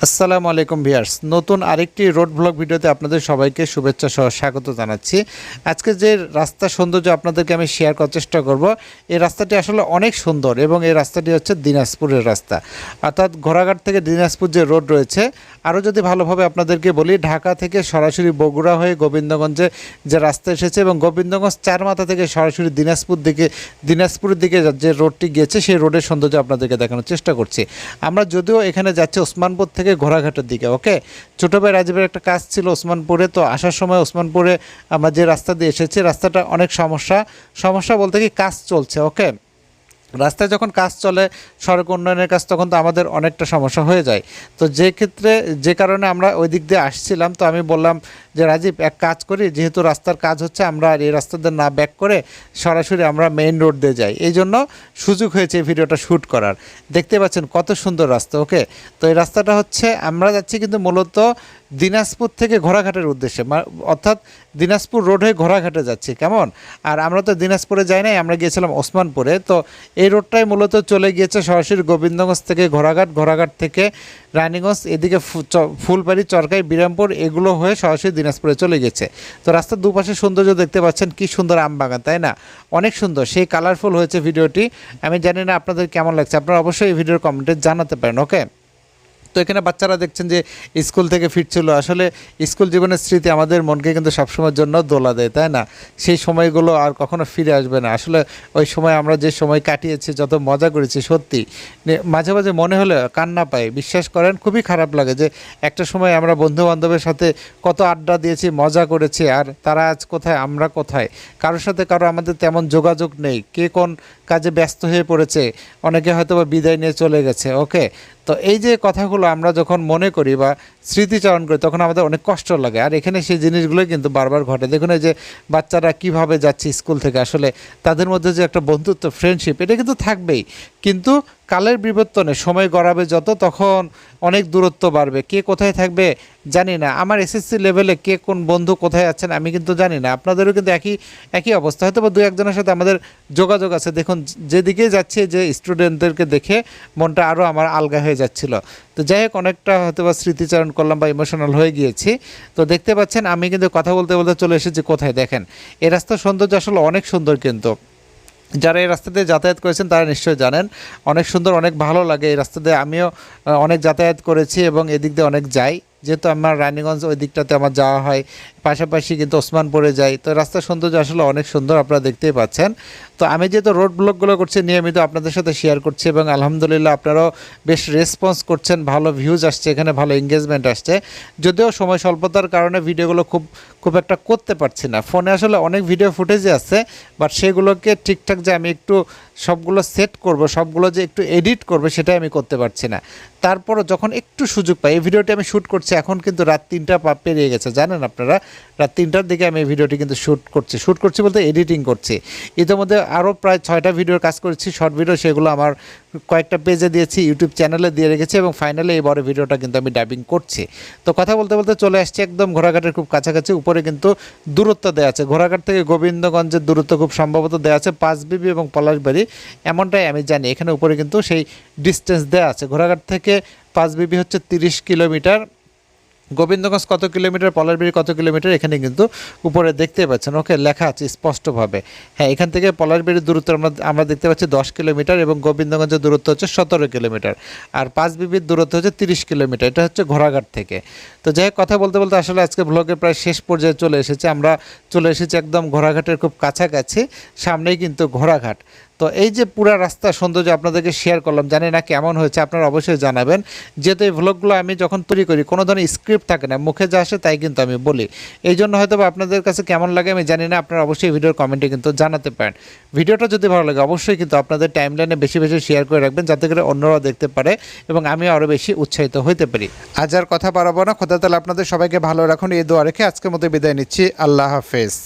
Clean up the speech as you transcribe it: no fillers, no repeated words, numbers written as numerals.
আসসালামু আলাইকুম ভিউয়ার্স, নতুন আরেকটি রোড ব্লগ ভিডিওতে আপনাদের সবাইকে শুভেচ্ছা সহ স্বাগত জানাচ্ছি। আজকে যে রাস্তার সৌন্দর্য আপনাদেরকে আমি শেয়ার করার চেষ্টা করব, এই রাস্তাটি আসলে অনেক সুন্দর এবং এই রাস্তাটি হচ্ছে দিনাজপুরের রাস্তা, অর্থাৎ ঘোড়াঘাট থেকে দিনাজপুর যে রোড রয়েছে। আরও যদি ভালোভাবে আপনাদেরকে বলি, ঢাকা থেকে সরাসরি বগুড়া হয়ে গোবিন্দগঞ্জে যে রাস্তা এসেছে এবং গোবিন্দগঞ্জ চারমাথা থেকে সরাসরি দিনাজপুরের দিকে যে রোডটি গিয়েছে, সেই রোডের সৌন্দর্য আপনাদেরকে দেখানোর চেষ্টা করছি। আমরা যদিও এখানে যাচ্ছি ওসমানপুর থেকে ঘোড়াঘাটের দিকে। ওকে, ছোটো ভাই রাজীবের একটা কাজ ছিল ওসমানপুরে, তো আসার সময় ওসমানপুরে আমরা যে রাস্তা দিয়ে এসেছি, রাস্তাটা অনেক সমস্যা বলতে কি কাজ চলছে। ওকে, রাস্তায় যখন কাজ চলে, সড়ক উন্নয়নের কাজ, তখন তো আমাদের অনেকটা সমস্যা হয়ে যায়। তো যে কারণে আমরা ওই দিক দিয়ে আসছিলাম, তো আমি বললাম যে রাজীব, এক কাজ করি, যেহেতু রাস্তার কাজ হচ্ছে, আমরা আর এই রাস্তা দিয়ে না ব্যাক করে সরাসরি আমরা মেইন রোড দিয়ে যাই। এই জন্য সুযোগ হয়েছে এই ভিডিওটা শ্যুট করার। দেখতে পাচ্ছেন কত সুন্দর রাস্তা। ওকে, তো এই রাস্তাটা হচ্ছে, আমরা যাচ্ছি কিন্তু মূলত দিনাজপুর থেকে ঘোড়াঘাটের উদ্দেশ্যে, অর্থাৎ দিনাজপুর রোড হয়ে ঘোড়াঘাটে যাচ্ছি। কেমন? আর আমরা তো দিনাজপুরে যাই নাই, আমরা গিয়েছিলাম ওসমানপুরে। তো এই রোডটাই মূলত চলে গিয়েছে সরাসরি গোবিন্দগঞ্জ থেকে ঘোড়াঘাট থেকে রানীগঞ্জ, এদিকে ফুলবাড়ি, চরকাই, বিরামপুর, এগুলো হয়ে সরাসরি দিনাজপুরে চলে গেছে। তো রাস্তার দুপাশে সৌন্দর্য দেখতে পাচ্ছেন, কি সুন্দর আম বাগান, তাই না? অনেক সুন্দর, সেই কালারফুল হয়েছে ভিডিওটি। আমি জানি না আপনাদের কেমন লাগছে, আপনারা অবশ্যই এই ভিডিওর কমেন্টে জানাতে পারেন। ওকে, তো এখানে বাচ্চারা দেখছেন যে স্কুল থেকে ফিরছিল। আসলে স্কুল জীবনের স্মৃতি আমাদের মনকে কিন্তু সবসময়ের জন্য দোলা দেয়, তাই না? সেই সময়গুলো আর কখনো ফিরে আসবে না। আসলে ওই সময় আমরা যে সময় কাটিয়েছি, যত মজা করেছি, সত্যি মাঝে মাঝে মনে হলে কান্না পাই। বিশ্বাস করেন, খুবই খারাপ লাগে যে একটা সময় আমরা বন্ধু বান্ধবের সাথে কত আড্ডা দিয়েছি, মজা করেছি, আর তারা আজ কোথায়, আমরা কোথায়। কারোর সাথে আমাদের তেমন যোগাযোগ নেই, কে কোন কাজে ব্যস্ত হয়ে পড়েছে, অনেকে হয়তো বা বিদায় নিয়ে চলে গেছে। ওকে, তো এই যে কথাগুলো আমরা যখন মনে করি বা স্মৃতিচারণ করি, তখন আমাদের অনেক কষ্ট লাগে। আর এখানে সেই জিনিসগুলোই কিন্তু বারবার ঘটে। দেখুন এই যে বাচ্চারা কিভাবে যাচ্ছে স্কুল থেকে, আসলে তাদের মধ্যে যে একটা বন্ধুত্ব, ফ্রেন্ডশিপ, এটা কিন্তু থাকবেই। কিন্তু কালের বিবর্তনে সময় গড়াবে যত, তখন অনেক দূরত্ব বাড়বে। কে কোথায় থাকবে জানি না। আমার এসএসসি লেভেলে কে কোন বন্ধু কোথায় আছেন আমি কিন্তু জানি না। আপনাদেরও কিন্তু একই অবস্থা, হয়তো বা দু একজনের সাথে আমাদের যোগাযোগ আছে। দেখুন যেদিকে যাচ্ছে, যে স্টুডেন্টদেরকে দেখে মনটা আরও আমার আলগা হয়ে যাচ্ছিল। তো যাই হোক, অনেকটা হয়তো বা স্মৃতিচারণ করলাম বা ইমোশনাল হয়ে গিয়েছি। তো দেখতে পাচ্ছেন, আমি কিন্তু কথা বলতে বলতে চলে এসেছি কোথায়, দেখেন এই রাস্তার সৌন্দর্য আসলে অনেক সুন্দর। কিন্তু যারা এই রাস্তা দিয়ে যাতায়াত করেছেন তারা নিশ্চয়ই জানেন, অনেক সুন্দর, অনেক ভালো লাগে এই রাস্তা দিয়ে। আমিও অনেক যাতায়াত করেছি এবং এদিক দিয়ে অনেক যাই, যেহেতু আমার রানীগঞ্জ ওই দিকটাতে আমার যাওয়া হয়, পাশাপাশি কিন্তু ওসমানপুরে যাই। তো রাস্তার সৌন্দর্য আসলে অনেক সুন্দর, আপনারা দেখতেই পাচ্ছেন। তো আমি যেহেতু রোড ব্লগগুলো করছি, নিয়মিত আপনাদের সাথে শেয়ার করছি এবং আলহামদুলিল্লাহ আপনারাও বেশ রেসপন্স করছেন, ভালো ভিউজ আসছে, এখানে ভালো এঙ্গেজমেন্ট আসছে। যদিও সময় স্বল্পতার কারণে ভিডিওগুলো খুব একটা করতে পারছি না। ফোনে আসলে অনেক ভিডিও ফুটেজে আছে, বাট সেগুলোকে ঠিকঠাক যে আমি একটু সবগুলো সেট করব, সবগুলো যে একটু এডিট করবে, সেটাই আমি করতে পারছি না। তারপরও যখন একটু সুযোগ পাই, এই ভিডিওটি আমি শ্যুট করছি, এখন কিন্তু রাত 3টা পেরিয়ে গেছে, জানেন আপনারা। রাত 3টার দিকে আমি এই ভিডিওটি কিন্তু শ্যুট করছি বলতে এডিটিং করছি। ইতিমধ্যে আরও প্রায় 6টা ভিডিওর কাজ করেছি, শর্ট ভিডিও, সেগুলো আমার কয়েকটা পেজে দিয়েছি, ইউটিউব চ্যানেলে দিয়ে রেখেছি এবং ফাইনালি এই বড় ভিডিওটা কিন্তু আমি ডাবিং করছি। তো কথা বলতে বলতে চলে আসছি একদম ঘোড়াঘাটের খুব কাছাকাছি। উপরে কিন্তু দূরত্ব দেওয়া আছে, ঘোড়াঘাট থেকে গোবিন্দগঞ্জের দূরত্ব খুব সম্ভবত দেওয়া আছে 5 বিবি এবং পলাশবাড়ি, এমনটাই আমি জানি। এখানে উপরে কিন্তু সেই ডিস্টেন্স দেওয়া আছে। ঘোড়াঘাট থেকে 5 বিবি হচ্ছে 30 কিলোমিটার, গোবিন্দগঞ্জ কত কিলোমিটার, পলাশবাড়ি কত কিলোমিটার, এখানে কিন্তু উপরে দেখতে পাচ্ছেন। ওকে, লেখা আছে স্পষ্টভাবে। হ্যাঁ, এখান থেকে পলাশবাড়ির দূরত্ব আমরা দেখতে পাচ্ছি 10 কিলোমিটার এবং গোবিন্দগঞ্জের দূরত্ব হচ্ছে 17 কিলোমিটার, আর 5 বিবির দূরত্ব হচ্ছে 30 কিলোমিটার। এটা হচ্ছে ঘোড়াঘাট থেকে। তো যাই হোক, কথা বলতে বলতে আসলে আজকে ব্লগের প্রায় শেষ পর্যায়ে চলে এসেছি। আমরা চলে এসেছি একদম ঘোড়াঘাটের খুব কাছাকাছি, সামনেই কিন্তু ঘোড়াঘাট। তো এই যে পুরা রাস্তার সৌন্দর্য আপনাদেরকে শেয়ার করলাম, জানি না কেমন হয়েছে, আপনারা অবশ্যই জানাবেন। যেহেতু এই ভ্লগগুলো আমি যখন তৈরি করি, কোনো ধরনের স্ক্রিপ্ট থাকে না, মুখে যা আসে তাই কিন্তু আমি বলি। এই জন্য হয়তো বা আপনাদের কাছে কেমন লাগে আমি জানি না, আপনারা অবশ্যই ভিডিওর কমেন্টে কিন্তু জানাতে পারেন। ভিডিওটা যদি ভালো লাগে অবশ্যই কিন্তু আপনাদের টাইমলাইনে বেশি বেশি শেয়ার করে রাখবেন, যাতে করে অন্যরাও দেখতে পারে এবং আমি আরও বেশি উৎসাহিত হতে পারি। আজ আর কথা বাড়াবো না, খোদা তাআলা আপনাদের সবাইকে ভালো রাখুন, এই দোয়া রেখে আজকের মতো বিদায় নিচ্ছি। আল্লাহ হাফেজ।